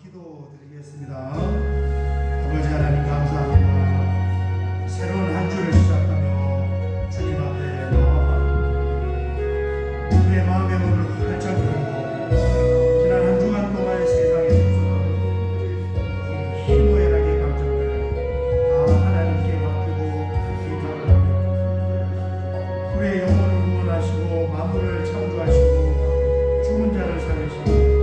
기도드리겠습니다. 아버지 하나님 감사합니다. 새로운 한 주를 시작하며 주님 앞에 나와 내 마음의 문을 활짝 열고 지난 한 주간 동안의 세상에서 희노애락의 감정을 다 하나님께 맡기고 기도를 하며 우리의 영혼을 구원하시고 만물을 창조하시고 죽은 자를 살리시고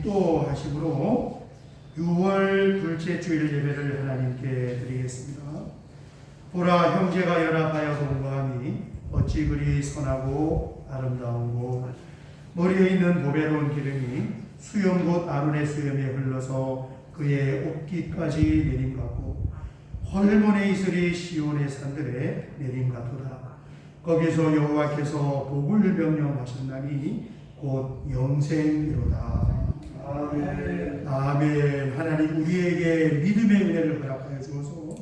묵도하심으로 6월 둘째 주일 예배를 하나님께 드리겠습니다. 보라, 형제가 연합하여 동거함이 어찌 그리 선하고 아름다운고, 머리에 있는 보배로운 기름이 수염 곧 아론의 수염에 흘러서 그의 옷깃까지 내림받고 헐몬의 이슬이 시온의 산들에 내림같도다. 거기서 여호와께서 복을 명령하셨나니 곧 영생이로다. 아멘. 아멘. 하나님 우리에게 믿음의 은혜를 허락하여 주어서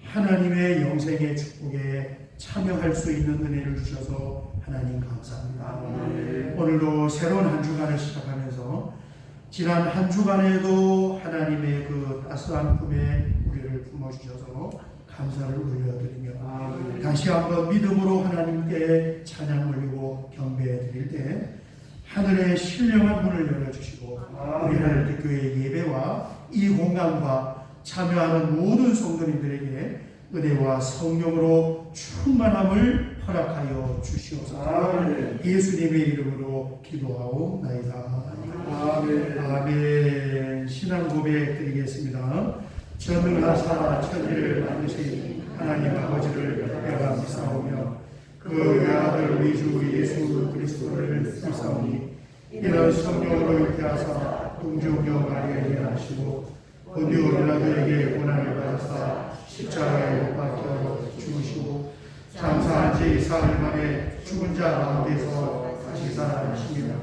하나님의 영생의 축복에 참여할 수 있는 은혜를 주셔서 하나님 감사합니다. 아멘. 오늘도 새로운 한 주간을 시작하면서 지난 한 주간에도 하나님의 그 따스한 품에 우리를 품어주셔서 감사를 올려드리며 다시 한번 믿음으로 하나님께 찬양 올리고 경배해 드릴 때 하늘의 신령한 문을 열어주시고 우리 하늘의 교회 예배와 이 공간과 참여하는 모든 성도님들에게 은혜와 성령으로 충만함을 허락하여 주시옵소서. 예수님의 이름으로 기도하옵나이다. 아멘. 아멘. 신앙 고백 드리겠습니다. 전능하사 천지를 만드신 하나님 아버지를 내가 믿사오며 그 외아들 우리 주 예수 그리스도를 믿사오니 이는 성령으로 잉태하사 동정녀 마리아에게 나시고 본디오 빌라도에게 고난을 받으사 십자가에 못 박혀 죽으시고 장사한 지 사흘 만에 죽은 자 가운데서 다시 살아나시며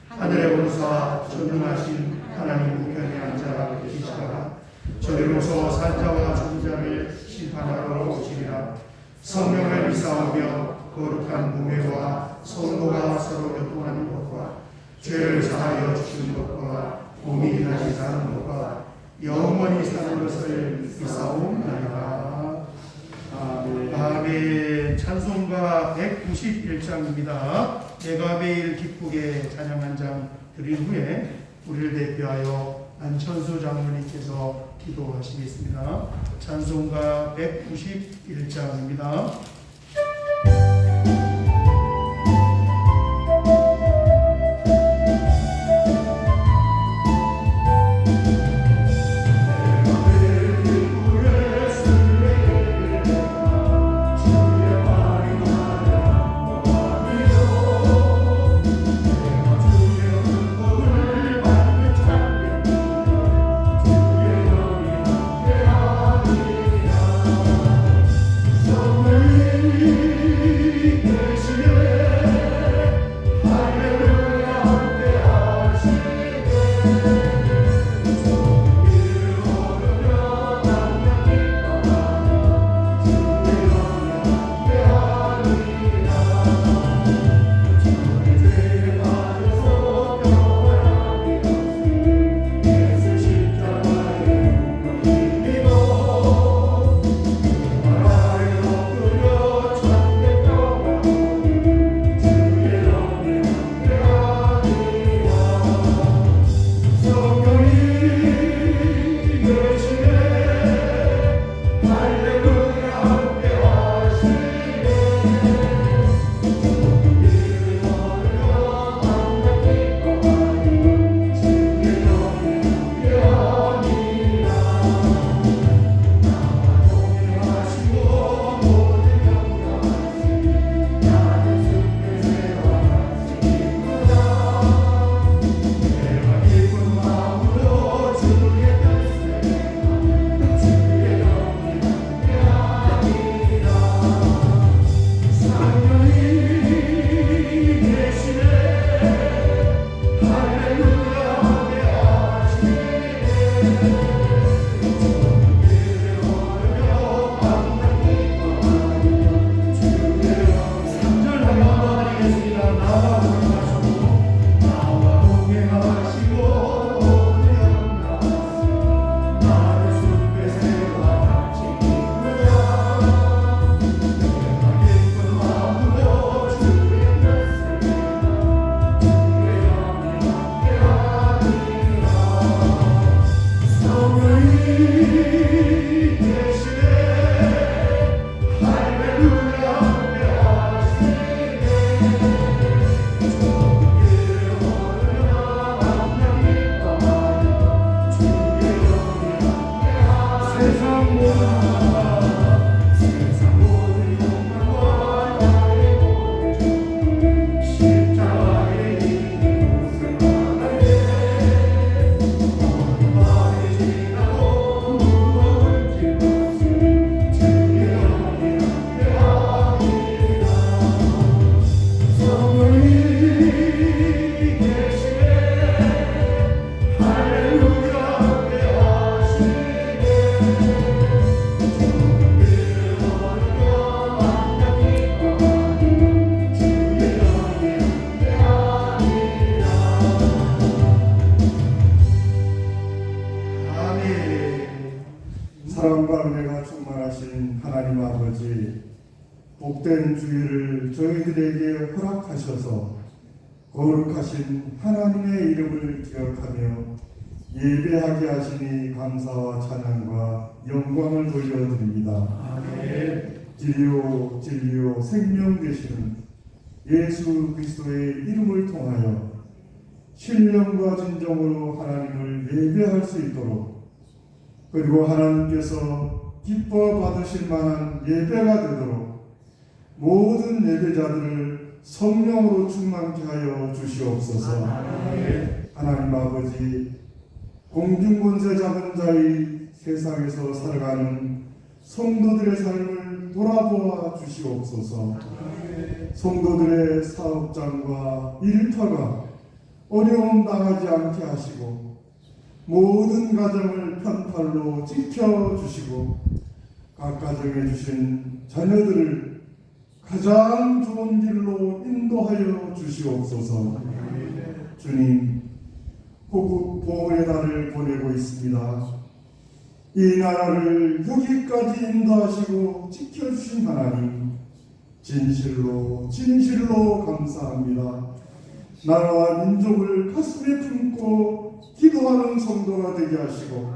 하늘에 오르사 전능하신 하나님 우편에 앉아 계시다가 저리로서 산자와 죽은 자를 심판하러 오시리라. 성령을 믿사오며 거룩한 무매와 성도가 서로 교통하는 것과 죄를 사하여 주시는 것과 몸이 다시 사는 것과 영원히 사는 것을 믿사옵나이다. 아멘. 아멘. 찬송가 191장입니다. 내가 매일 기쁘게 찬양 한 장 드린 후에 우리를 대표하여 안천수 장로님께서 기도하시겠습니다. 찬송가 191장입니다. 은혜가 충만하신 하나님 아버지, 복된 주일을 저희들에게 허락하셔서 거룩하신 하나님의 이름을 기억하며 예배하게 하시니 감사와 찬양과 영광을 돌려드립니다. 아멘. 진리요 생명 되시는 예수 그리스도의 이름을 통하여 신령과 진정으로 하나님을 예배할 수 있도록, 그리고 하나님께서 기뻐 받으실 만한 예배가 되도록 모든 예배자들을 성령으로 충만케 하여 주시옵소서. 하나님 아버지, 공중권세 잡은 자의 세상에서 살아가는 성도들의 삶을 돌아보아 주시옵소서. 성도들의 사업장과 일터가 어려움 당하지 않게 하시고 모든 가정을 편팔로 지켜주시고 각 가정에 주신 자녀들을 가장 좋은 길로 인도하여 주시옵소서. 주님, 호국 보호의 달을 보내고 있습니다. 이 나라를 여기까지 인도하시고 지켜주신 하나님, 진실로 감사합니다. 나라와 민족을 가슴에 품고 기도하는 성도가 되게 하시고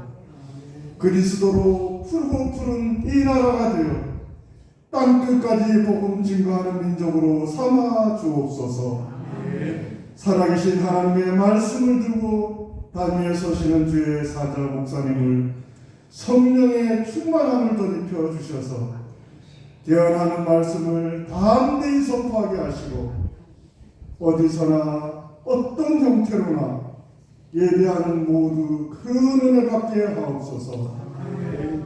그리스도로 푸른 이 나라가 되어 땅끝까지 복음 증거하는 민족으로 삼아 주옵소서. 살아계신 하나님의 말씀을 두고 단위에 서시는 주의 사자 목사님을 성령의 충만함을 덧입혀 주셔서 대언하는 말씀을 담대히 선포하게 하시고 어디서나 어떤 형태로나 예배하는 모두 큰 은혜 받게 하옵소서.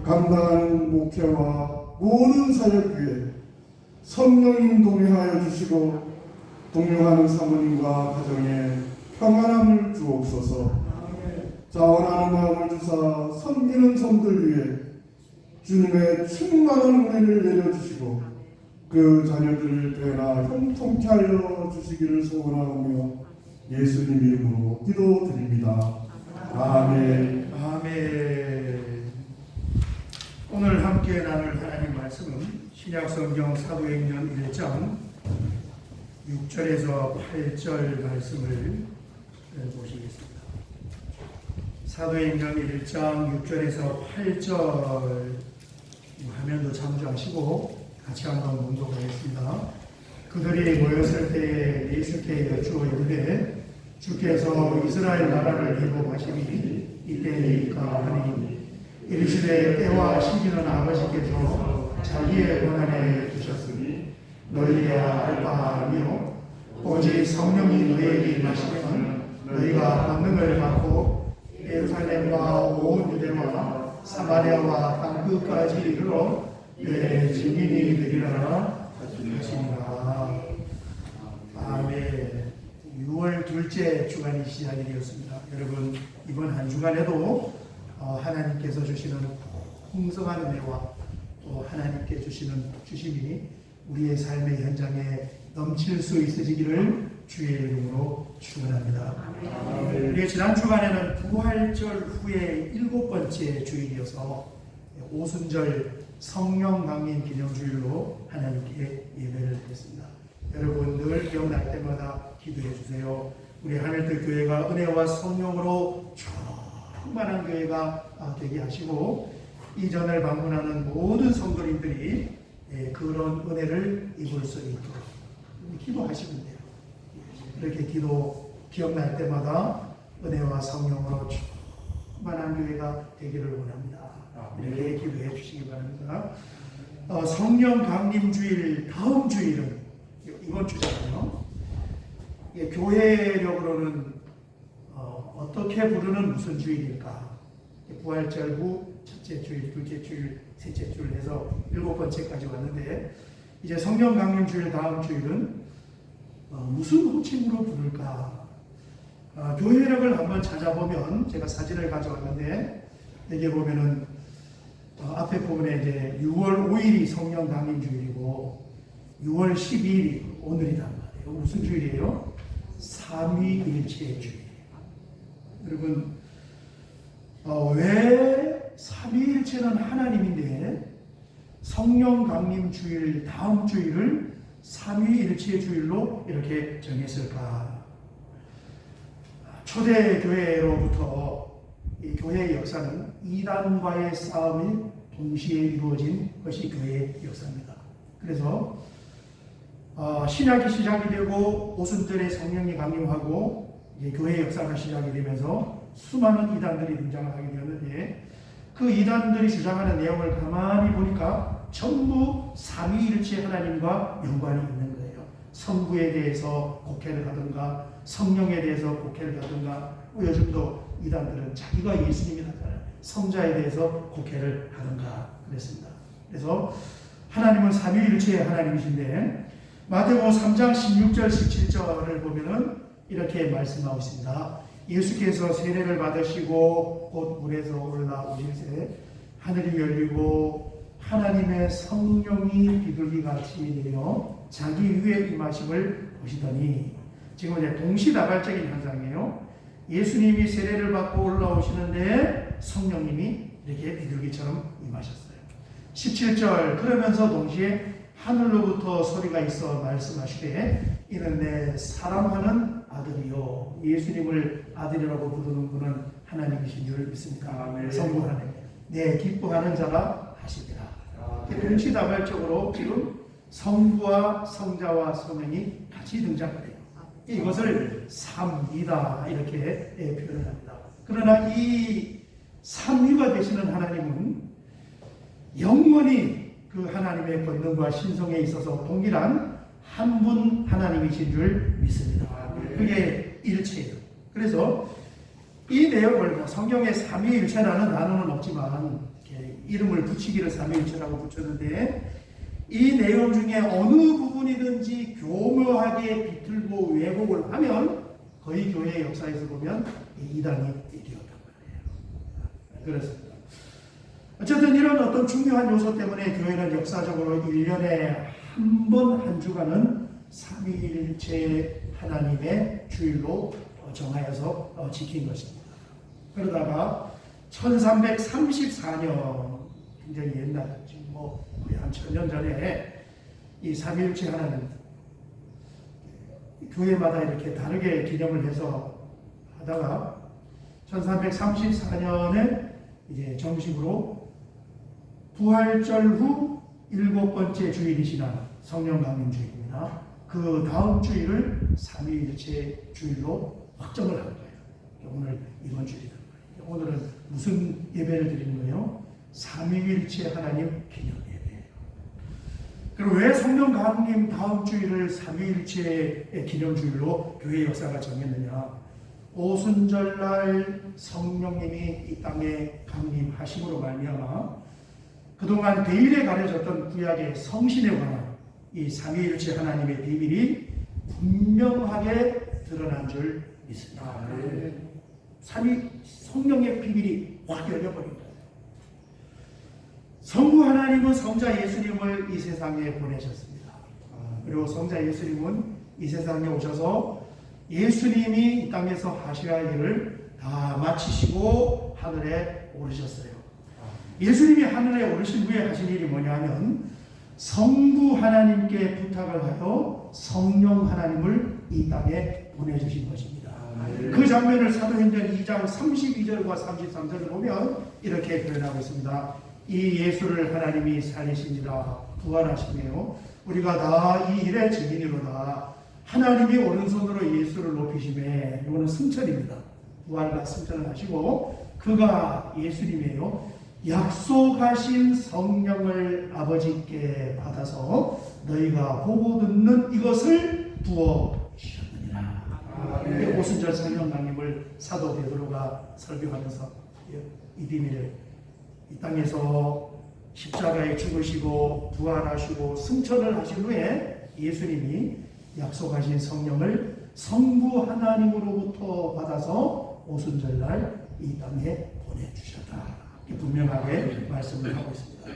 감당하는 목회와 모든 사역 위에 성령님 동행하여 주시고 동행하는 사모님과 가정에 평안함을 주옵소서. 자원하는 마음을 주사 섬기는 성들 위해 주님의 충만한 은혜를 내려주시고 그 자녀들을 배나 형통케 하여 주시기를 소원하오며 예수님 이름으로 기도드립니다. 아멘. 아멘. 오늘 함께 나눌 하나님 말씀은 신약성경 사도행전 1장 6절에서 8절 말씀을 보시겠습니다. 사도행전 1장 6절에서 8절 화면도 참조하시고 같이 한번 봉독하겠습니다. 그들이 모였을 때에 예수께 여쭈어 이르되 주께서 이스라엘 나라를 회복하시니 이때니까 하니 이르시되 때와 시기는 아버지께서 자기의 권한에 두셨으니 너희가 알 바 아니요 오직 성령이 너희에게 임하시면 너희가 권능을 받고 예루살렘과 온 유대와 사마리아와 땅끝까지 이르러 내 증인이 되리라 하시니라. 아멘. 6월 둘째 주간이 시작이 되었습니다. 여러분, 이번 한 주간에도 하나님께서 주시는 풍성한 은혜와 또 하나님께 주시는 주심이 우리의 삶의 현장에 넘칠 수 있으시기를 주의 이름으로 축원합니다. 우리 지난 주간에는 부활절 후에 7번째 주일이어서 오순절 성령 강림 기념주일로 하나님께 예배를 드렸습니다. 여러분 늘 기억날 때마다 기도해 주세요. 우리 하늘뜰 교회가 은혜와 성령으로 충만한 교회가 되게 하시고 이전을 방문하는 모든 성도님들이 그런 은혜를 입을 수 있도록 기도하시면 돼요. 그렇게 기억날 때마다 은혜와 성령으로 충만한 교회가 되기를 원합니다. 이렇게 기도해 주시기 바랍니다. 성령 강림주일 다음 주일은 이번 주잖아요. 교회력으로는 어떻게 부르는 무슨 주일일까? 부활절 후 첫째 주일, 둘째 주일, 셋째 주일 해서 7번째까지 왔는데 이제 성령 강림주일 다음 주일은 무슨 호칭으로 부를까? 교회력을 한번 찾아보면 제가 사진을 가져왔는데 여기 보면은 앞에 부분에 이제 6월 5일이 성령 강림주일이고 6월 12일이 오늘이란 말이에요. 무슨 주일이에요? 삼위일체의 주일이에요. 여러분 왜 삼위일체 삼위일체는 하나님인데 성령 강림 주일 다음 주일을 삼위일체 주일로 이렇게 정했을까? 초대교회로부터 이 교회의 역사는 이단과의 싸움이 동시에 이루어진 것이 교회의 역사입니다. 그래서 신약이 시작이 되고 오순절에 성령이 강림하고 이제 교회의 역사가 시작이 되면서 수많은 이단들이 등장을 하게 되었는데 그 이단들이 주장하는 내용을 가만히 보니까 전부 삼위일체 하나님과 연관이 있는 거예요. 성부에 대해서 곡해를 하든가 성령에 대해서 곡해를 하든가 요즘도 이단들은 자기가 예수님이라잖아요. 성자에 대해서 곡해를 하든가 그랬습니다. 그래서 하나님은 삼위일체의 하나님이신데 마태복음 3장 16절 17절을 보면은 이렇게 말씀하고 있습니다. 예수께서 세례를 받으시고 곧 물에서 올라오실새 하늘이 열리고 하나님의 성령이 비둘기같이 내려 자기 위에 임하심을 보시더니 지금 이제 동시다발적인 현상이에요. 예수님이 세례를 받고 올라오시는데 성령님이 이렇게 비둘기처럼 임하셨어요. 17절 그러면서 동시에 하늘로부터 소리가 있어 말씀하시되 이는 내 사랑하는 아들이요. 예수님을 아들이라고 부르는 분은 하나님이신 줄 믿습니다. 성부 하나님 내 기뻐하는 자라 하시니라. 동시다발적으로 지금 성부와 성자와 성령이 같이 등장을 해요. 이것을 삼위다 이렇게 표현을 합니다. 그러나 이 삼위가 되시는 하나님은 영원히 그 하나님의 권능과 신성에 있어서 동일한 한 분 하나님이신 줄 믿습니다. 그게 일체예요. 그래서 이 내용을 성경에 삼위일체라는 단어는 없지만 이름을 붙이기를 삼위일체라고 붙였는데 이 내용 중에 어느 부분이든지 교묘하게 비틀고 왜곡을 하면 거의 교회의 역사에서 보면 이단이 되었단 말이에요. 그렇습니다. 어쨌든 이런 어떤 중요한 요소 때문에 교회는 역사적으로 1년에 한 번 한 주간은 삼위일체 하나님의 주일로 정하여서 지킨 것입니다. 그러다가 1334년 굉장히 옛날 지금 거의 한 1000년 전에 이 삼위일체 하나님 교회마다 이렇게 다르게 기념을 해서 하다가 1334년에 이제 정식으로 부활절 후 7번째 주일이시나 성령 강림 주일입니다. 그 다음 주일을 삼위일체 주일로 확정을 한 거예요. 오늘 이번 주일이란 말이에요. 오늘은 무슨 예배를 드리는 거예요? 삼위일체 하나님 기념 예배예요. 그리고 왜 성령 강림 다음 주일을 삼위일체의 기념 주일로 교회 역사가 정했느냐? 오순절날 성령님이 이 땅에 강림하심으로 말미암아 그동안 베일에 가려졌던 구약의 성신에 관한 이 삼위일체 하나님의 비밀이 분명하게 드러난 줄 믿습니다. 성령의 비밀이 확 열려버린 거예요. 성부 하나님은 성자 예수님을 이 세상에 보내셨습니다. 그리고 성자 예수님은 이 세상에 오셔서 예수님이 이 땅에서 하셔야 할 일을 다 마치시고 하늘에 오르셨어요. 예수님이 하늘에 오르신 후에 하신 일이 뭐냐면 성부 하나님께 부탁을 하여 성령 하나님을 이 땅에 보내주신 것입니다. 그 장면을 사도행전 2장 32절과 33절을 보면 이렇게 표현하고 있습니다. 이 예수를 하나님이 살리시니라 부활하시며 우리가 다 이 일의 증인이로다. 하나님이 오른손으로 예수를 높이시매 이거는 승천입니다. 부활과 승천을 하시고 그가 예수님이에요. 약속하신 성령을 아버지께 받아서 너희가 보고 듣는 이것을 부어 주셨느니라. 오순절 성령 강림을 사도 베드로가 설교하면서 이 비밀을 이 땅에서 십자가에 죽으시고 부활하시고 승천을 하신 후에 예수님이 약속하신 성령을 성부 하나님으로부터 받아서 오순절날 이 땅에 보내주셨다. 분명하게 말씀을 하고 있습니다.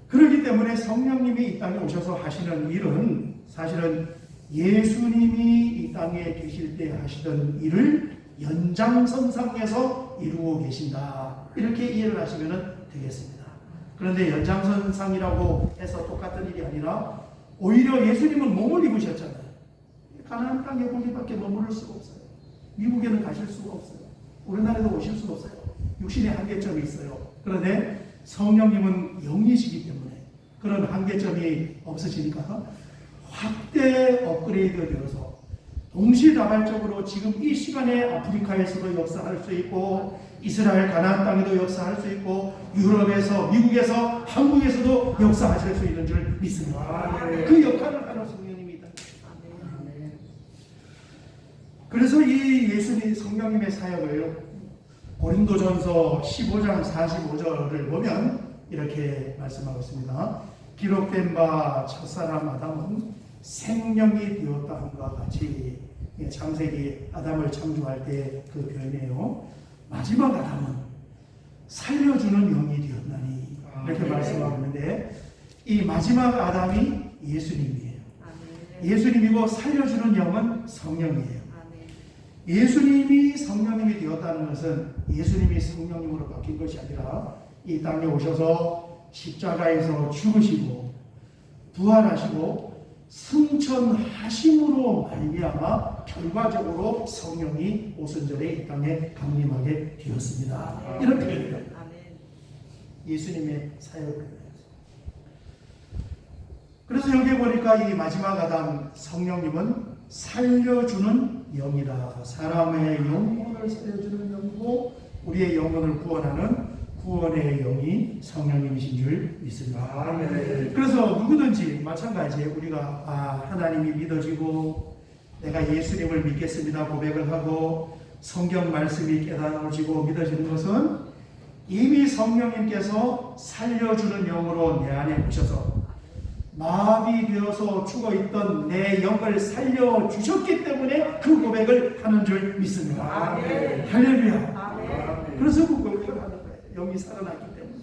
그렇기 때문에 성령님이 이 땅에 오셔서 하시는 일은 사실은 예수님이 이 땅에 계실 때 하시던 일을 연장선상에서 이루고 계신다. 이렇게 이해를 하시면 되겠습니다. 그런데 연장선상이라고 해서 똑같은 일이 아니라 오히려 예수님은 몸을 입으셨잖아요. 가나안 땅에 거기밖에 머무를 수가 없어요. 미국에는 가실 수가 없어요. 우리나라에도 오실 수가 없어요. 육신의 한계점이 있어요. 그런데 성령님은 영이시기 때문에 그런 한계점이 없으시니까 확대 업그레이드 되어서 동시다발적으로 지금 이 시간에 아프리카에서도 역사할 수 있고 이스라엘 가나안 땅에도 역사할 수 있고 유럽에서 미국에서 한국에서도 역사하실 수 있는 줄 믿습니다. 그 역할을 하는 성령님이다. 그래서 이 예수님 성령님의 사역을 고린도전서 15장 45절을 보면 이렇게 말씀하고 있습니다. 기록된 바 첫사람 아담은 생명이 되었다 함과 같이, 창세기 아담을 창조할 때 그 표현이에요. 마지막 아담은 살려주는 영이 되었나니 이렇게 말씀하고 있는데 이 마지막 아담이 예수님이에요. 예수님이고 살려주는 영은 성령이에요. 예수님이 성령님이 되었다는 것은 예수님이 성령님으로 바뀐 것이 아니라 이 땅에 오셔서 십자가에서 죽으시고 부활하시고 승천하심으로 말미암아 결과적으로 성령이 오순절에 이 땅에 강림하게 되었습니다. 이런 표현입니다. 예수님의 사역입니다. 그래서 여기 보니까 이 마지막 아담 성령님은 살려주는 영이라, 사람의 영혼을 살려주는 영이고 우리의 영혼을 구원하는 구원의 영이 성령님이신 줄 믿습니다. 그래서 누구든지 마찬가지 우리가 하나님이 믿어지고 내가 예수님을 믿겠습니다 고백을 하고 성경 말씀이 깨달아지고 믿어지는 것은 이미 성령님께서 살려주는 영으로 내 안에 오셔서 마비되어서 죽어있던 내 영을 살려주셨기 때문에 그 고백을 하는 줄 믿습니다. 할렐루야. 그래서 그 고백을 하는 거예요. 영이 살아났기 때문에.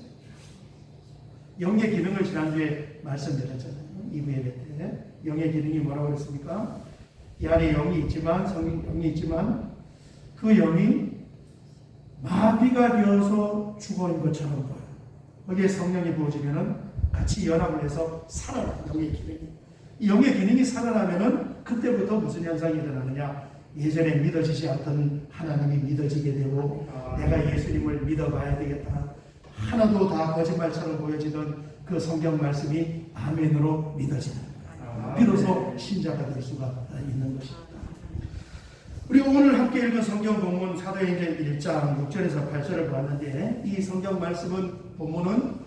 영의 기능을 지난주에 말씀드렸잖아요. 2부 예배 때. 영의 기능이 뭐라고 그랬습니까? 이 안에 영이 있지만, 영이 있지만 그 영이 마비가 되어서 죽어있는 것처럼 보여요. 거기에 성령이 부어지면은 같이 연합을 해서 살아나는 영의 기능이. 이 영의 기능이 살아나면은 그때부터 무슨 현상이 일어나느냐? 예전에 믿어지지 않던 하나님이 믿어지게 되고 내가 예수님을 믿어봐야 되겠다. 하나도 다 거짓말처럼 보여지던 그 성경 말씀이 아멘으로 믿어지는 거예요. 비로소 신자가 될 수가 있는 것입니다. 우리 오늘 함께 읽은 성경 본문 사도행전 1장 6절에서 8절을 보았는데 이 성경 말씀은 본문은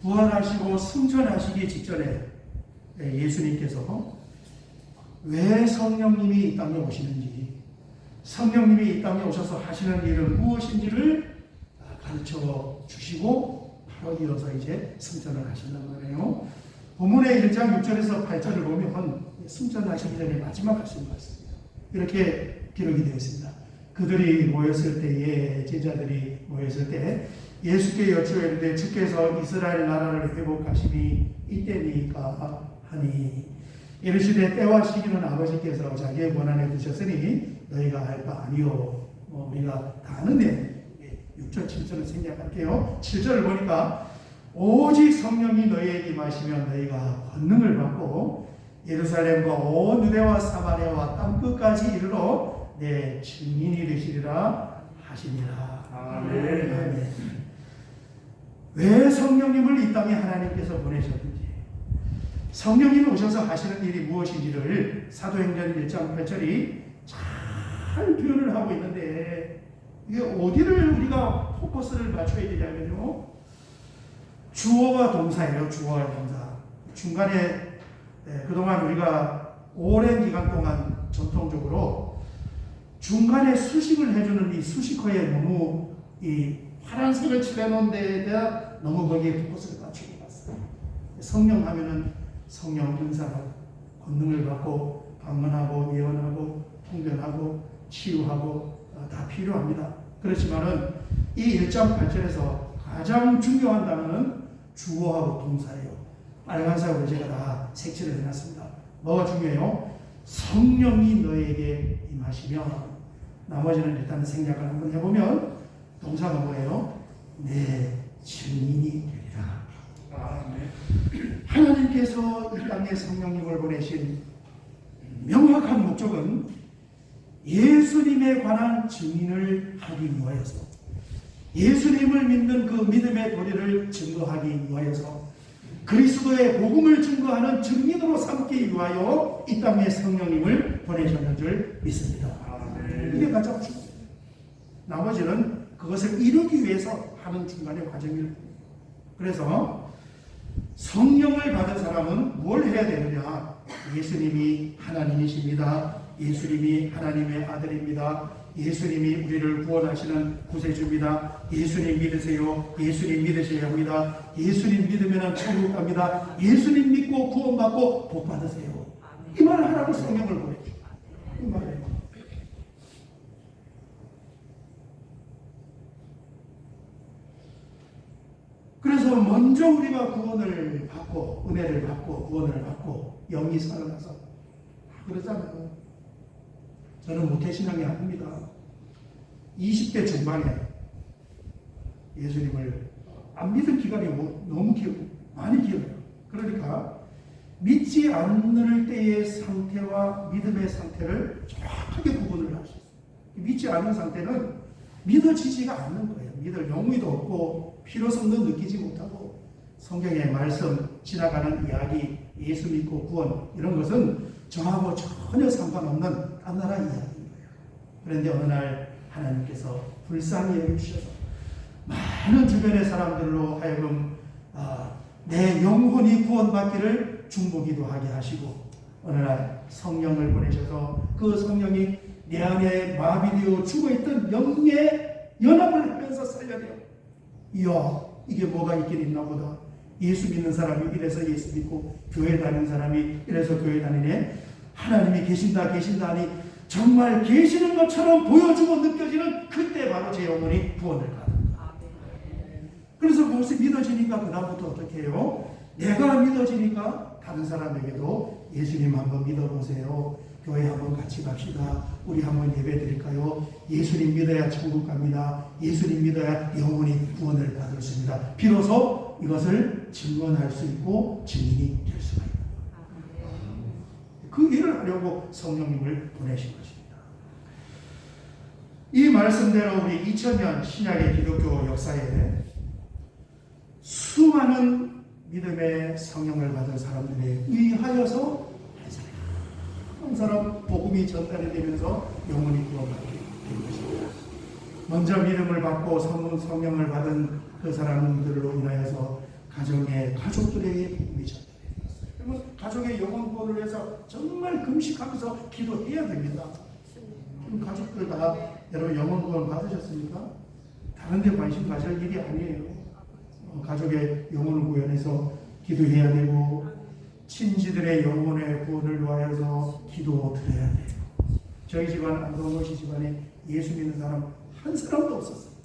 부활하시고 승천하시기 직전에 예수님께서 왜 성령님이 이 땅에 오시는지, 성령님이 이 땅에 오셔서 하시는 일은 무엇인지를 가르쳐 주시고 바로 이어서 이제 승천을 하신다는 거예요. 본문의 1장 6절에서 8절을 보면 승천하시기 전에 마지막 하신 말씀입니다. 이렇게 기록이 되어 있습니다. 그들이 모였을 때에, 제자들이 모였을 때 예수께 여쭈었는데 주께서 이스라엘 나라를 회복하심이 이때니까 하니 이르시되 때와 시기는 아버지께서 자기의 권한에 두셨으니 너희가 알 바 아니요. 우리가 다 아는데 6절 7절을 생략할게요. 7절을 보니까 오직 성령이 너희에게 임하시면 너희가 권능을 받고 예루살렘과 온 유대와 사마리아와 땅끝까지 이르러 내 증인이 되시리라 하시니라. 아멘. 왜 성령님을 이 땅에 하나님께서 보내셨는지, 성령님이 오셔서 하시는 일이 무엇인지를 사도행전 1장 8절이 잘 표현을 하고 있는데 이게 어디를 우리가 포커스를 맞춰야 되냐면요, 주어와 동사예요. 주어와 동사. 중간에 그동안 우리가 오랜 기간 동안 전통적으로 중간에 수식을 해주는 이 수식어에 너무 이 파란색을 칠해놓은 데에 대한 너무 거기에 포커스를 맞추고 갔어요. 성령 하면은 성령 은사가 권능을 받고 방언하고 예언하고 통변하고 치유하고 다 필요합니다. 그렇지만은 이 1장 8절에서 가장 중요한 단어는 주어하고 동사예요. 빨간색으로 제가 다 색칠을 해놨습니다. 뭐가 중요해요? 성령이 너에게 임하시면, 나머지는 일단 생략을 한번 해보면 동사가 뭐예요? 내 증인이 되리라. 아멘. 하나님께서 이 땅에 성령님을 보내신 명확한 목적은 예수님에 관한 증인을 하기 위하여서, 예수님을 믿는 그 믿음의 도리를 증거하기 위하여서, 그리스도의 복음을 증거하는 증인으로 삼기 위하여 이 땅에 성령님을 보내셨는 줄 믿습니다. 이게 가장 중요해요. 나머지는 그것을 이루기 위해서 하는 중간의 과정일 뿐입니다. 그래서 성령을 받은 사람은 뭘 해야 되느냐? 예수님이 하나님이십니다. 예수님이 하나님의 아들입니다. 예수님이 우리를 구원하시는 구세주입니다. 예수님 믿으세요. 예수님 믿으셔야 합니다. 예수님 믿으면 천국 갑니다. 예수님 믿고 구원받고 복 받으세요. 이 말을 하라고 성령을 보내죠. 이 말이에요. 그래서 먼저 우리가 구원을 받고, 은혜를 받고, 구원을 받고 영이 살아나서 그러잖아요. 저는 모태신앙이 아닙니다. 20대 중반에 예수님을 안 믿은 기간이 너무 많이 길어요. 그러니까 믿지 않을 때의 상태와 믿음의 상태를 정확하게 구분을 할 수 있어요. 믿지 않는 상태는 믿어지지가 않는 거예요. 믿을 용의도 없고 필요성도 느끼지 못하고 성경의 말씀, 지나가는 이야기, 예수 믿고 구원 이런 것은 저하고 전혀 상관없는 딴나라 이야기인 거예요. 그런데 어느 날 하나님께서 불쌍히 여겨주셔서 많은 주변의 사람들로 하여금 내 영혼이 구원받기를 중보기도 하게 하시고, 어느 날 성령을 보내셔서 그 성령이 내 안에 마비되어 죽어있던 영의 연합을 하면서 살려내요. 이야, 이게 뭐가 있긴 있나 보다. 예수 믿는 사람이 이래서 예수 믿고 교회 다니는 사람이 이래서 교회 다니네. 하나님이 계신다 하니 정말 계시는 것처럼 보여주고 느껴지는 그때 바로 제 영혼이 구원을 받는 거예요. 그래서 그것이 믿어지니까 그 다음부터 어떻게 해요? 내가 믿어지니까 다른 사람에게도 예수님 한번 믿어보세요. 교회 한번 같이 갑시다. 우리 한번 예배 드릴까요? 예수님 믿어야 천국 갑니다. 예수님 믿어야 영혼이 구원을 받을 수 있습니다. 비로소 이것을 증언할 수 있고 증인이 될 수가 있습니다. 그 일을 하려고 성령님을 보내신 것입니다. 이 말씀대로 우리 2000년 신약의 기독교 역사에 수많은 믿음의 성령을 받은 사람들에 의하여서 한 사람 복음이 전달이 되면서 영혼이 구원받게 된 것입니다. 먼저 믿음을 받고 성령을 받은 그 사람들로 인하여서 가족들에게 복음이 전달이 되었어요. 그러면 가족의 영혼 구원을 위해서 정말 금식하면서 기도해야 됩니다. 그럼 가족들 다 여러분 영혼 구원 받으셨습니까? 다른 데 관심 가질 일이 아니에요. 가족의 영혼을 구원해서 기도해야 되고, 친지들의 영혼의 구원을 위하여서 기도드려야 돼요. 저희 집안, 안동호 씨 집안에 예수 믿는 사람 한 사람도 없었어요.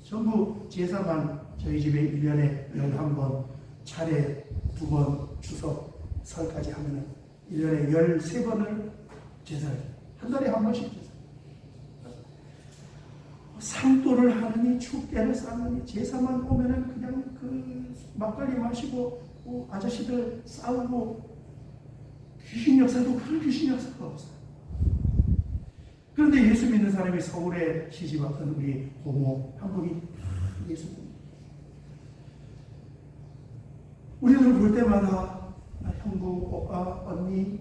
전부 제사만 저희 집에 1년에 11번, 차례 2번, 추석, 설까지 하면은 1년에 13번을 제사를, 한 달에 한 번씩 제사. 상도를 하느니, 축제를 쌓느니, 제사만 오면은 그냥 그 막걸리 마시고 아저씨들 싸우고, 귀신 역사도 그런 귀신 역사가 없어요. 그런데 예수 믿는 사람이 서울에 시집 왔던 우리 고모 한 분이 예수 믿는, 우리들 볼 때마다 형부, 오빠, 언니,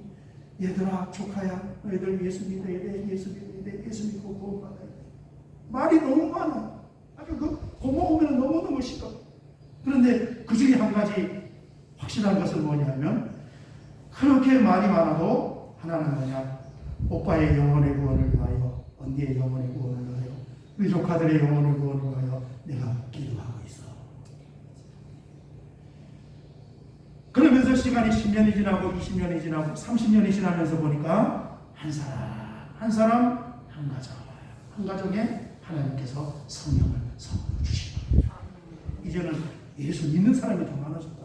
얘들아, 조카야, 너희들 예수 믿어야 돼, 예수 믿어야 돼, 예수 믿고 구원받아야 돼. 말이 너무 많아. 아주 그 고모 오면 너무너무 싫어. 그런데 그 중에 한 가지 확실한 것은 뭐냐면, 그렇게 말이 많아도 하나는 뭐냐? 오빠의 영혼의 구원을 위하여, 언니의 영혼의 구원을 위하여, 우리 조카들의 영혼의 구원을 위하여 내가 기도하고 있어. 그러면서 시간이 10년이 지나고 20년이 지나고 30년이 지나면서 보니까 한 사람 한 가정, 한 가정에 하나님께서 성령을 선물로 주신 겁니다. 이제는 예수 믿는 사람이 더 많아졌다.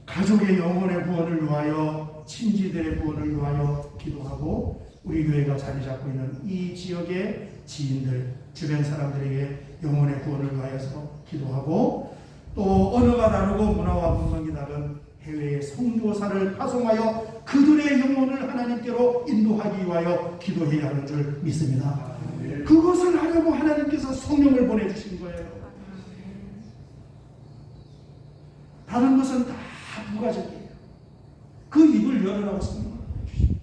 가족의 영혼의 구원을 위하여, 친지들의 구원을 위하여 기도하고, 우리 교회가 자리 잡고 있는 이 지역의 지인들, 주변 사람들에게 영혼의 구원을 위하여서 기도하고, 또 언어가 다르고 문화와 문명이 다른 해외의 선교사를 파송하여 그들의 영혼을 하나님께로 인도하기 위하여 기도해야 하는 줄 믿습니다. 그것을 하려고 하나님께서 성령을 보내주신 거예요. 다른 것은 다 부가적이에요. 그 입을 열으라고 성령을 보내주십니다.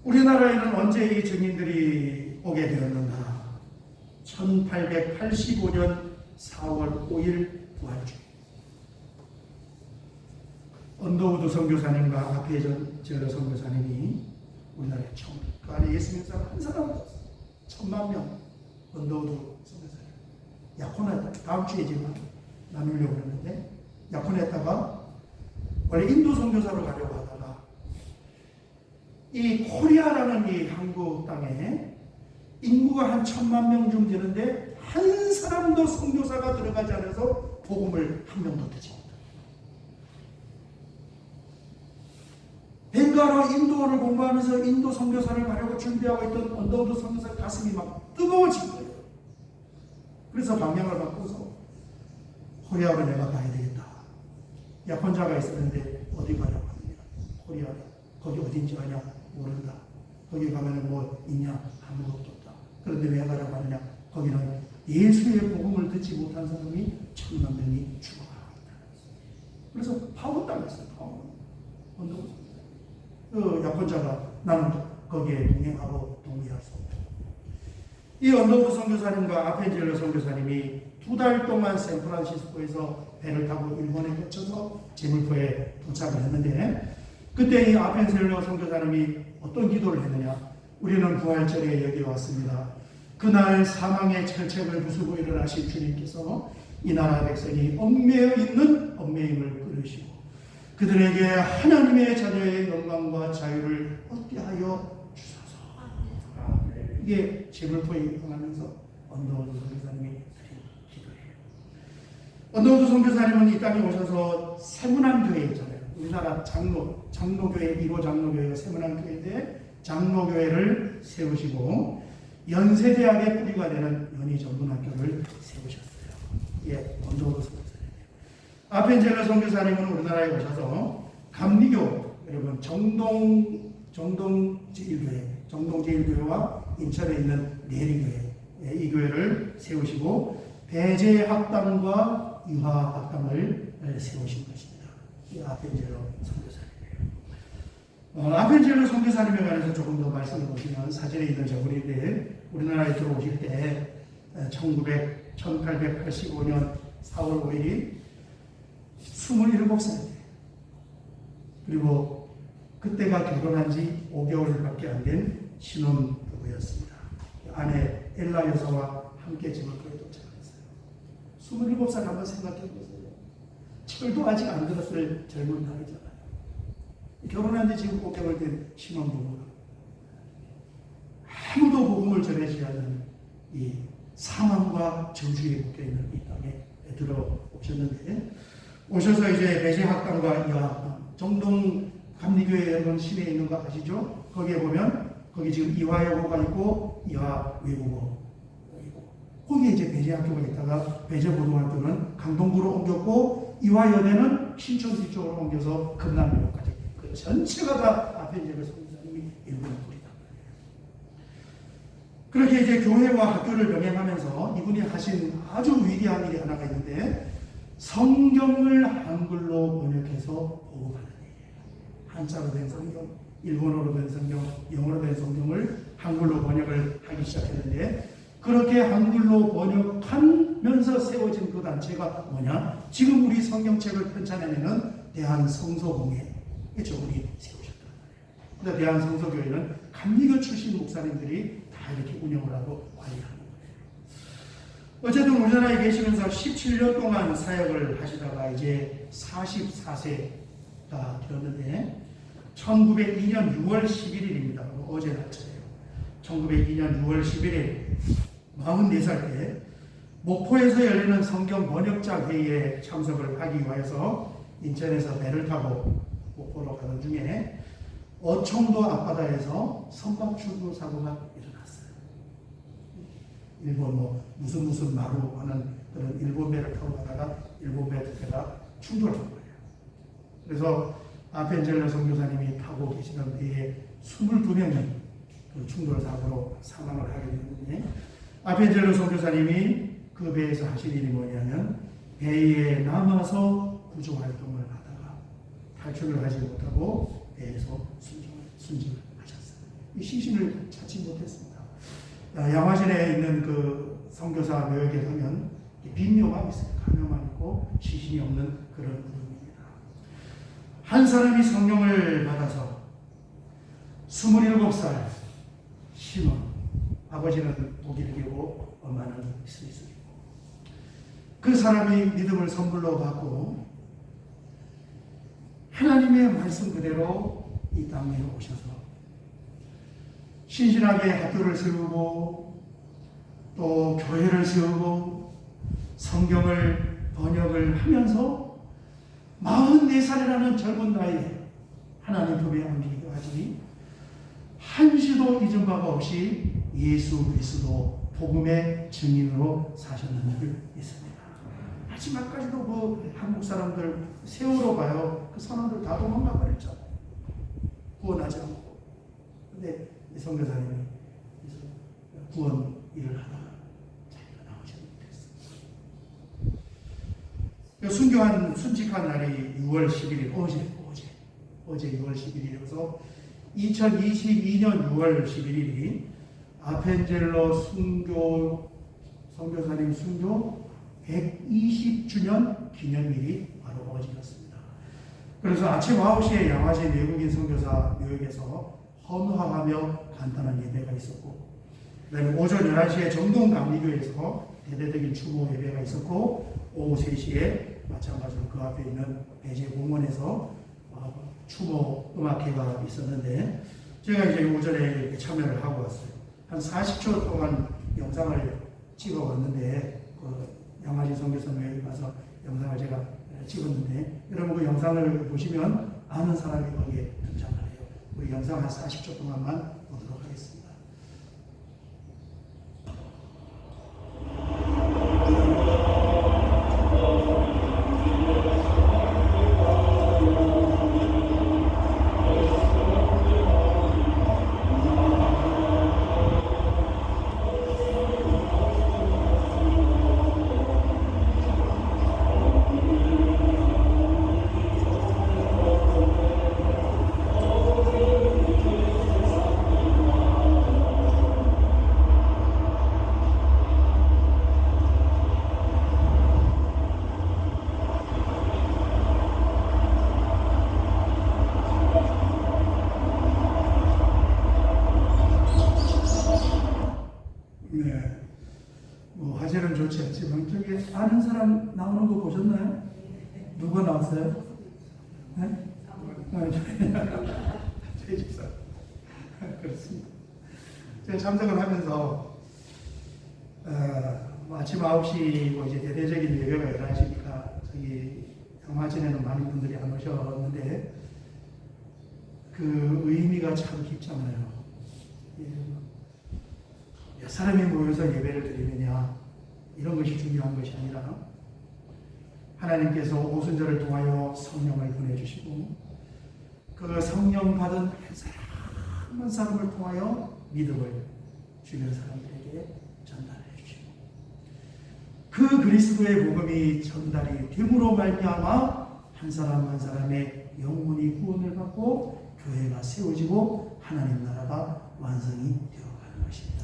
우리나라에는 언제 이 증인들이 오게 되었는가? 1885년 4월 5일 부활주일, 언더우드 선교사님과 아페젤러 선교사님이 우리나라에 처음, 그 안에 예수 믿는 사람 한 사람 없었어요. 10,000명. 언더우드 선교사님 약혼했다. 다음 주에 지금 나누려고 했는데, 약혼했다가 원래 인도 선교사로 가려고 하다가 이 코리아라는 이 한국 땅에 인구가 한 1,000,000명 되는데 한 사람도 선교사가 들어가지 않아서 복음을 한 명도 듣지 못합니다. 벵가라 인도어를 공부하면서 인도 선교사를 가려고 준비하고 있던 언더우드 선교사 가슴이 막 뜨거워진 거예요. 그래서 방향을 바꿔서 코리아로 내가 가야 되겠다. 약혼자가 있었는데 어디 가려고 하느냐. 코리아, 거기 어딘지 아냐? 모른다. 거기 가면은 뭐 있냐? 아무것도 없다. 그런데 왜 가려고 하느냐? 거기는 예수의 복음을 듣지 못한 사람이 1,000,000명이 죽어가고 있다. 그래서 파혼당했어요. 파혼. 그 약혼자가 나는 거기에 동행하고 동의할 수 없다. 이 언더우드 선교사님과 아펜젤러 선교사님이 2달 동안 샌프란시스코에서 배를 타고 일본에 거쳐서 제물포에 도착을 했는데, 그때 이 아펜젤러 선교사님이 어떤 기도를 했느냐? 우리는 부활절에 여기 왔습니다. 그날 사망의 철책을 부수고 일어나신 주님께서 이 나라 백성이 얽매여 있는 얽매임을 끊으시고 그들에게 하나님의 자녀의 영광과 자유를 얻게 하여 주소서. 이게 제물포에 임하면서 언더우드 선교사님이 드린 기도예요. 언더우드 선교사님은 이 땅에 오셔서 세문안교회 있잖아요. 우리나라 장로교회 1호 장로교회가 세문안교회인데 장로교회를 세우시고 연세대학의 뿌리가 되는 연희전문학교를 세우셨어요. 예, 언더우드 선교사님이에요. 아펜젤러 선교사님은 우리나라에 오셔서 감리교, 여러분 정동 제1교회와 인천에 있는 내리교회, 이 교회를 세우시고 배제학당과 유화학당을 세우신 것입니다. 이 아펜젤러 선교사님이에요. 아펜젤러 선교사님에 관해서 조금 더 말씀을 보시면 사진에 있는 저분인데, 우리나라에 들어오실 때 1885년 4월 5일이 27살 때, 그리고 그때가 결혼한 지 5개월밖에 안 된 신혼부부였습니다. 아내 엘라 여사와 함께 제물포에 도착했어요. 27살 한번 생각해 보세요. 철도 아직 안 들었을 젊은 나이잖아요. 결혼한 지 지금 5개월 된 신혼부부가 아무도 복음을 전해지 않는 이 사망과 저주에 묶여있는 이 땅에 들어오셨는데, 오셔서 이제 배제학당과 이화학당, 정동 감리교회 여러분 시내에 있는 거 아시죠? 거기에 보면 거기 지금 이화여고가 있고 이화 외국어가 있고, 거기에 이제 배제학교가 있다가 배제고등학교는 강동구로 옮겼고 이화여대는 신천 뒤쪽으로 옮겨서 금남대로까지, 그 전체가 다 아펜젤러 선교사님이 일본에 뿌리다. 그렇게 이제 교회와 학교를 병행하면서 이분이 하신 아주 위대한 일이 하나가 있는데, 성경을 한글로 번역해서 보급하는 일이에요. 한자로 된 성경, 일본어로 된 성경, 영어로 된 성경을 한글로 번역을 하기 시작했는데, 그렇게 한글로 번역하면서 세워진 그 단체가 뭐냐? 지금 우리 성경책을 편찬해내는 대한성서공회, 저분이 세우셨단 말이에요. 근데 대한성서교회는 감리교 출신 목사님들이 다 이렇게 운영을 하고 관리하는 거예요. 어쨌든 우리나라에 계시면서 17년 동안 사역을 하시다가 이제 44세가 되었는데, 1902년 6월 11일입니다. 어제 날짜예요. 1902년 6월 11일 44살 때 목포에서 열리는 성경 번역자 회의에 참석을 하기 위해서 인천에서 배를 타고 목포로 가는 중에 어청도 앞바다에서 선박출구 사고가 일어났어요. 일본 무슨 마루 하는 그런 일본 배를 타고 가다가 일본 배 두 개가 충돌한 거예요. 그래서 아펜젤러 선교사님이 타고 계시던 배에 22명이 그 충돌 사고로 사망을 하게 됐는데, 아펜젤러 선교사님이 그 배에서 하신 일이 뭐냐면 배에 남아서 구조 활동을 하다가 탈출을 하지 못하고 배에서 순직을 하셨어요. 이 시신을 찾지 못했습니다. 양화진에 있는 그 선교사 묘역에 가면 빈묘가 있어요. 가면만 있고 시신이 없는 그런 구름입니다. 한 사람이 성령을 받아서 27살 시몬, 아버지는 독일계고 엄마는 스위스이고, 그 사람이 믿음을 선물로 받고 하나님의 말씀 그대로 이 땅에 오셔서 신실하게 학교를 세우고 또 교회를 세우고 성경을 번역을 하면서 44살이라는 젊은 나이에 하나님 품에 안기까지 한시도 잊은 바가 없이 예수 그리스도 복음의 증인으로 사셨는 줄 믿습니다. 마지막까지도 그 한국 사람들 세월호 봐요. 그 사람들 다 도망가 버렸잖아요. 구원하지 않고. 근데 이 선교사님이 구원 일을 하다가 자기가 나오지 못했어요. 순직한 날이 6월 11일, 어제 6월 11일이어서 2022년 6월 11일이 아펜젤러 선교사님 순교 120주년 기념일이 바로 어제였습니다. 그래서 아침 9시에 양화진 외국인 선교사 묘역에서 헌화하며 간단한 예배가 있었고, 그다음에 오전 11시에 정동 감리교에서 대대적인 추모 예배가 있었고, 오후 3시에 마찬가지로 그 앞에 있는 배제공원에서 추모 음악회가 있었는데, 제가 이제 오전에 이렇게 참여를 하고 왔어요. 한 40초 동안 영상을 찍어 왔는데, 그 양화진 선교사 묘역에 가서 영상을 제가 찍었는데, 여러분 그 영상을 보시면 아는 사람이 거기에 등장을 해요. 우리 영상 한 40초 동안만 보도록 하겠습니다. 화제는 좋지 않지만 저기 아는 사람 나오는 거 보셨나요? 누가 나왔어요? 네? 저희 집사. 그렇습니다. 제가 참석을 하면서 아침 9시고 이제 대대적인 예배가 11시니까 저기 양화진에는 많은 분들이 안 오셨는데 그 의미가 참 깊잖아요. 몇 사람이 모여서 예배를 드리느냐 이런 것이 중요한 것이 아니라 하나님께서 오순절을 통하여 성령을 보내주시고 그 성령 받은 한 사람 한 사람을 통하여 믿음을 주변 사람들에게 전달해 주시고 그 그리스도의 복음이 전달이 됨으로 말미암아 한 사람 한 사람의 영혼이 구원을 받고 교회가 세워지고 하나님 나라가 완성이 되어가는 것입니다.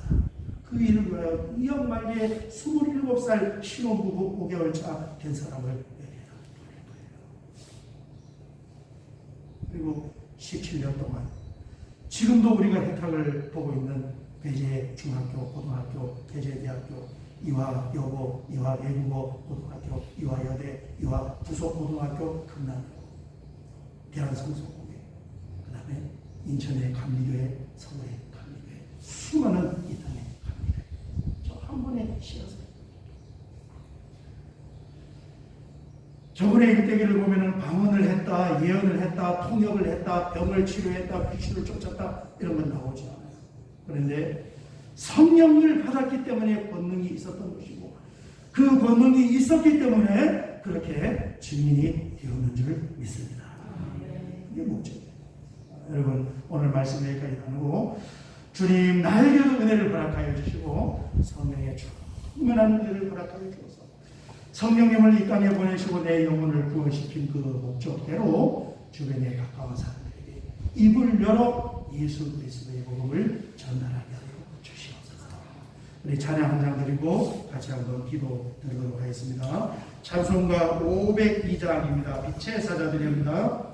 그 일을 위하여 이역 말기에 27살 신혼부부 5개월 차 된 사람을 예배에다 보낸 거예요. 그리고 17년 동안 지금도 우리가 혜택을 보고 있는 배재 중학교, 고등학교, 배재 대학교, 이화 여고, 이화 외국어 고등학교, 이화 여대, 이화 부속 고등학교, 강남고, 대한성서고개, 그 다음에 인천의 감리교회, 서울의 감리교회, 수많은 이 땅의 감리교회, 저 한 번에 실어서 저번에 일대기를 보면은 방언을 했다, 예언을 했다, 통역을 했다, 병을 치료했다, 귀신을 쫓았다 이런 건 나오지 않아요. 그런데 성령을 받았기 때문에 권능이 있었던 것이고 그 권능이 있었기 때문에 그렇게 증인이 되었는 줄 믿습니다. 이게 목적이에요. 여러분 오늘 말씀 여기까지 나누고 주님 나에게도 은혜를 허락하여 주시고 성령의 충만한 은혜를 허락하여 주셔서 성령님을 이 땅에 보내시고 내 영혼을 구원시킨 그 목적대로 주변에 가까운 사람들에게 입을 열어 예수 그리스도의 복음을 전달하게 하여 주시옵소서. 우리 찬양 한 장 드리고 같이 한번 기도 드리도록 하겠습니다. 찬송가 502장입니다. 빛의 사자들입니다.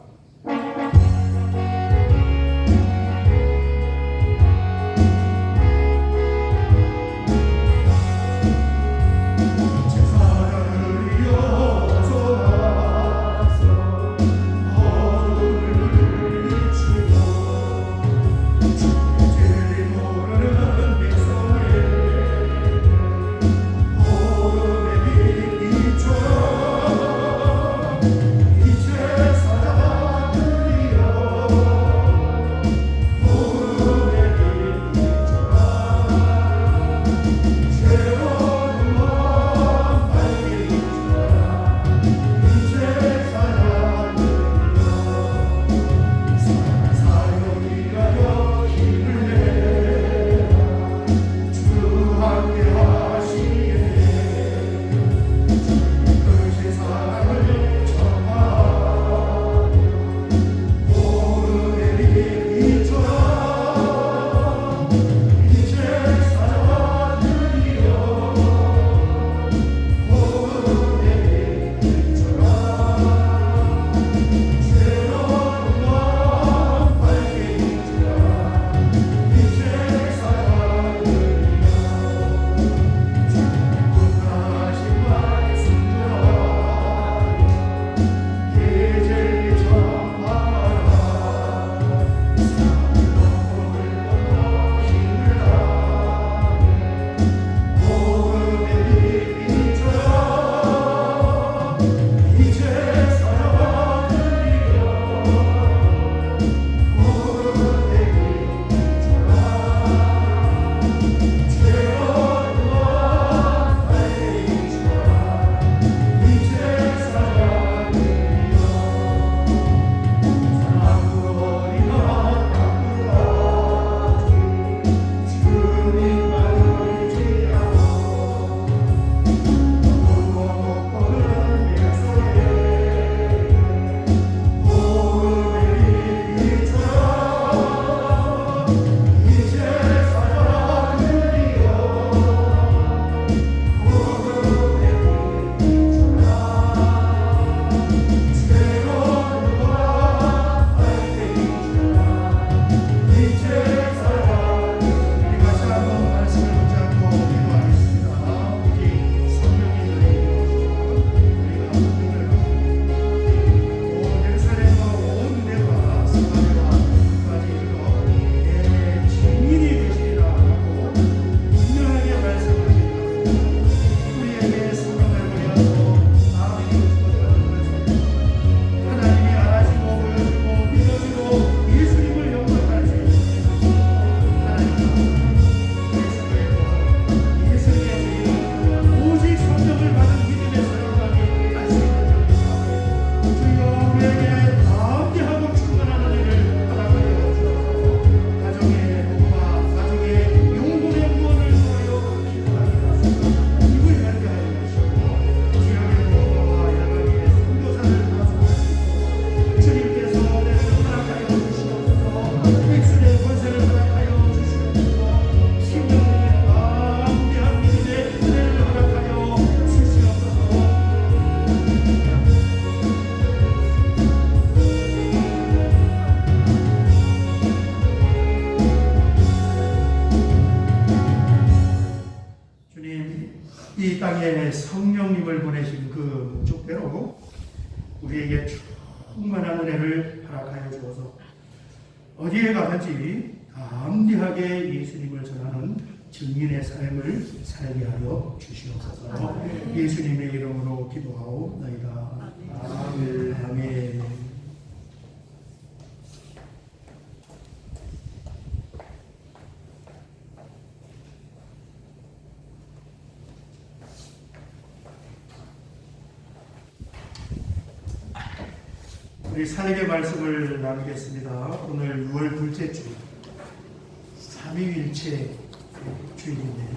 이 땅에 성령님을 보내신 그 목적대로 우리에게 충만한 은혜를 허락하여 주어서 어디에 가든지 담대하게 예수님을 전하는 증인의 삶을 살게 하여 주시옵소서. 예수님의 이름으로 기도하옵나이다. 아멘. 우리 사역의 말씀을 나누겠습니다. 오늘 6월 둘째 주 삼위일체 주일인데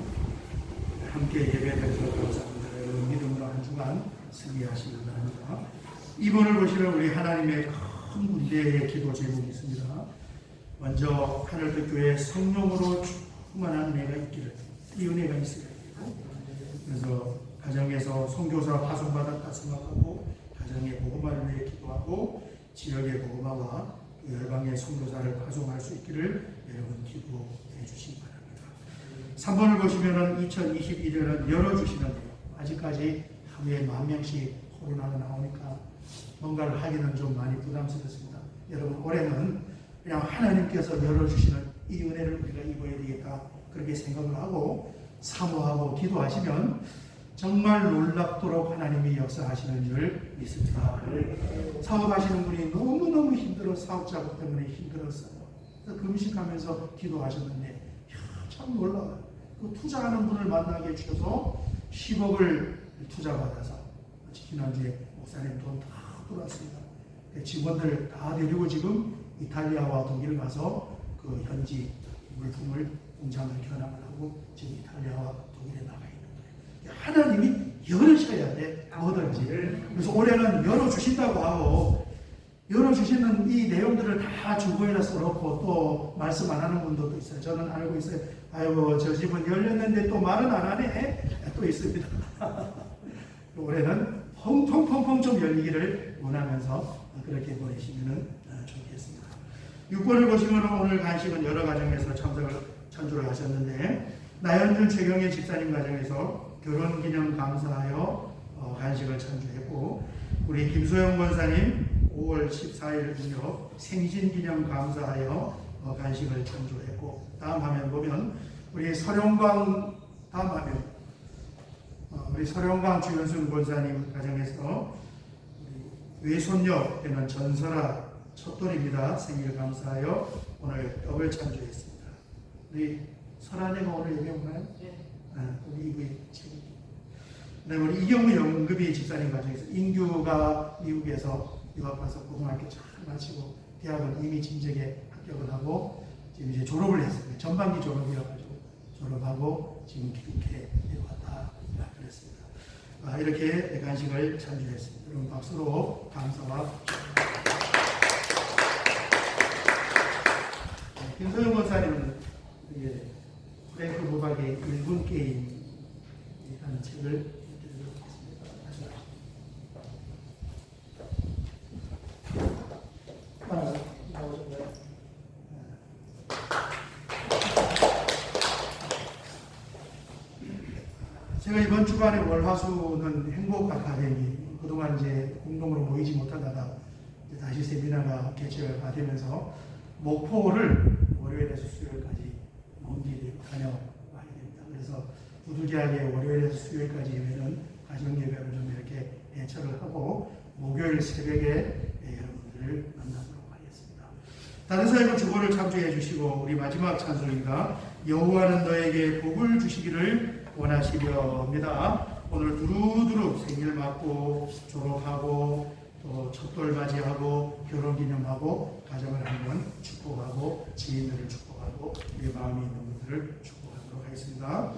함께 예배드려서 감사합니다. 여러분 믿음으로 한 주간 승리하시길 바랍니다. 이번을 보시면 우리 하나님의 큰 군대의 기도 제목이 있습니다. 먼저 하늘빛교회 성령으로 충만한 은혜가 있기를, 이 은혜가 있어야 되고, 그래서 가정에서 선교사 파송받았다 생각하고 가정의 복음화를 위해 기도하고 지역의 복음화와 열방의 선교사를 파송할 수 있기를 여러분 기도해 주시기 바랍니다. 3번을 보시면은 2021년은 열어주시는데요. 아직까지 하루에 10,000명씩 코로나가 나오니까 뭔가를 하기는 좀 많이 부담스럽습니다. 여러분 올해는 그냥 하나님께서 열어주시는 이 은혜를 우리가 입어야 되겠다, 그렇게 생각을 하고 사모하고 기도하시면 정말 놀랍도록 하나님이 역사하시는 줄 믿습니다. 사업하시는 분이 너무너무 힘들어, 사업 작업 때문에 힘들었어요. 금식하면서 기도하셨는데 참 놀라워요. 그 투자하는 분을 만나게 해주셔서 10억을 투자받아서 지난주에 목사님 돈 다 들어왔습니다. 직원들 다 데리고 지금 이탈리아와 독일 가서 그 현지 물품을 공장을 견학을 하고 지금 이탈리아와 독일에 나가 있는 거예요. 하나님이 열으셔야 돼, 뭐든지. 그래서 올해는 열어주신다고 하고, 열어주시는 이 내용들을 다 주보에다 써놓고 또 말씀 안 하는 분들도 있어요. 저는 알고 있어요. 아이고, 저 집은 열렸는데 또 말은 안 하네? 또 있습니다. 올해는 펑펑펑펑 좀 열리기를 원하면서 그렇게 보내시면 좋겠습니다. 6번을 보시면 오늘 간식은 여러 가정에서 찬주를 하셨는데, 나연준 최경혜 집사님 가정에서 결혼기념 감사하여 간식을 찬주했고, 우리 김소영 권사님 5월 14일 음력 생신기념 감사하여 간식을 찬주했고, 다음 화면 보면 우리 서령광, 다음 화면 우리 서령광 주현순 권사님 가정에서 외손녀 되는 전설아 첫돌입니다. 생일 감사하여 오늘 떡을 찬주했습니다. 우리 설아내가 오늘 예배 오나요? 네. 우리 이브의 책임. 그다음에 우리 이경우 영급이 집사님 가정에서 인규가 미국에서 유학 가서 고등학교 잘 마치고 대학은 이미 진작에 합격을 하고 지금 이제 졸업을 했습니다. 전반기 졸업이어가지고 졸업하고 지금 귀국해 내려왔다 그랬습니다. 이렇게 간식을 찬주했습니다. 여러분 박수로 감사와 김소영 권사님은 프랭크 무박의 1분 게임이라는 책을 읽도록 하겠습니다. 나오셨나요? 제가 이번 주간에 월화수는 행복 아카데미, 그동안 이제 공동으로 모이지 못하다가 이제 다시 세미나가 개최가 되면서 목포를 월요일에서 수요일까지 먼 길을 다녀와야 됩니다. 그래서 부득이하게 월요일에서 수요일까지 예배는 가정예배를 좀 이렇게 대처를 하고 목요일 새벽에 여러분들을 만나도록 하겠습니다. 다른 사역은 주보를 참조해 주시고 우리 마지막 찬송입니다. 여호와는 너에게 복을 주시기를 원하시려옵니다. 오늘 두루두루 생일 맞고 졸업하고 또 첫돌 맞이하고 결혼기념하고 가정을 한번 축복하고 지인들을 축복하고 우리 마음이 있는 분들을 축복하도록 하겠습니다.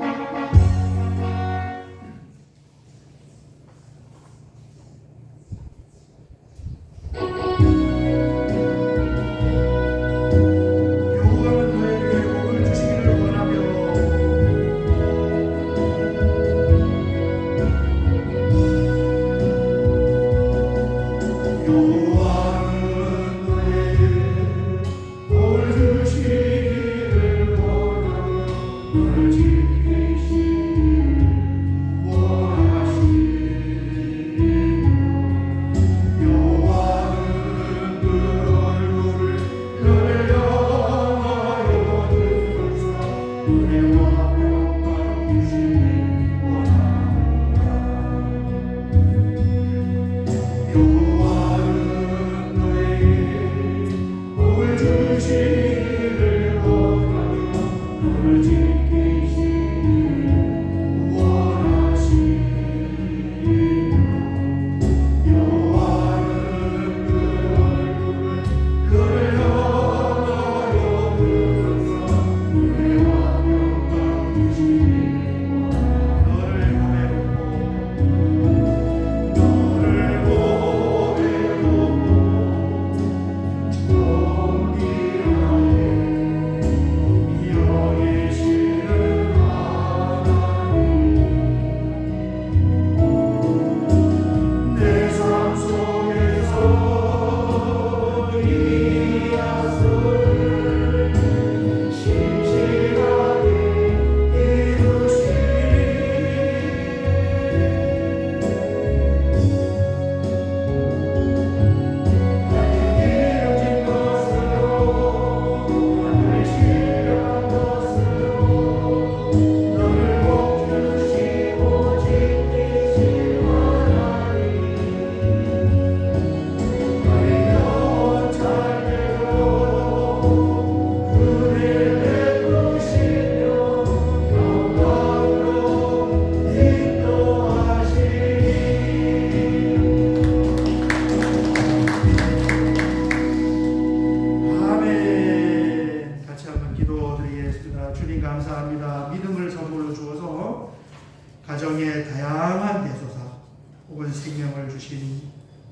생명을 주신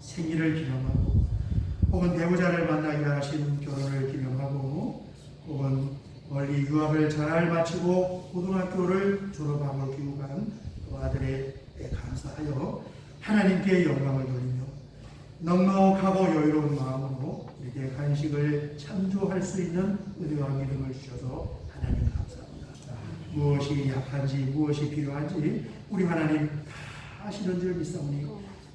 생일을 기념하고, 혹은 배우자를 만나게 하신 결혼을 기념하고, 혹은 멀리 유학을 잘 마치고 고등학교를 졸업하고 귀국한 그 아들에 감사하여 하나님께 영광을 돌리며 넉넉하고 여유로운 마음으로 이렇게 간식을 창조할 수 있는 은혜와 믿음을 주셔서 하나님 감사합니다. 무엇이 약한지 무엇이 필요한지 우리 하나님 다 아시는 줄 믿사오니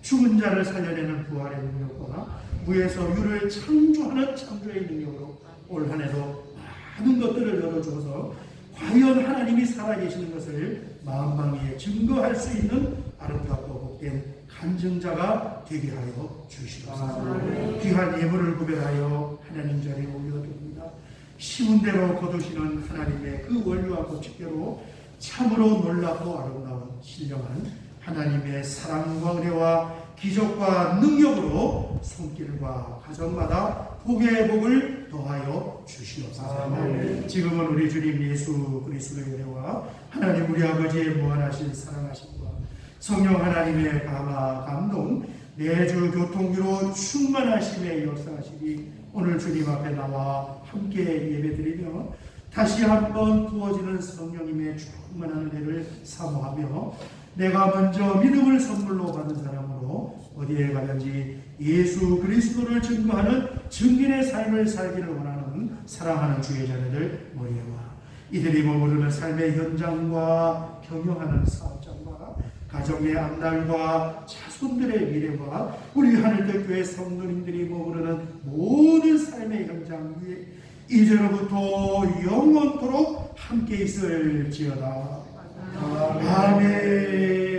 죽은 자를 살려내는 부활의 능력과 무에서 유를 창조하는 창조의 능력으로 올 한 해도 많은 것들을 열어주어서 과연 하나님이 살아계시는 것을 마음방위에 증거할 수 있는 아름답고 복된 간증자가 되게 하여 주시옵소서. 귀한 예물을 구별하여 하나님 자리에 올려드립니다. 쉬운 대로 거두시는 하나님의 그 원리와 법칙대로 참으로 놀랍고 아름다운 신령한 하나님의 사랑과 은혜와 기적과 능력으로 손길과 가정마다 복의 복을 더하여 주시옵소서. 지금은 우리 주님 예수 그리스도의 은혜와 하나님 우리 아버지의 무한하신 사랑하심과 성령 하나님의 감화 감동 내주 교통기로 충만하심의 역사하시기 오늘 주님 앞에 나와 함께 예배드리며 다시 한번 부어지는 성령님의 충만한 은혜를 사모하며 내가 먼저 믿음을 선물로 받은 사람으로 어디에 가든지 예수 그리스도를 증거하는 증인의 삶을 살기를 원하는 사랑하는 주의 자녀들 머리에와 이들이 머무르는 삶의 현장과 경영하는 사업장과 가정의 앞날과 자손들의 미래와 우리 하늘대교회 성도님들이 머무르는 모든 삶의 현장 위에 이제로부터 영원토록 함께 있을지어다. 아멘.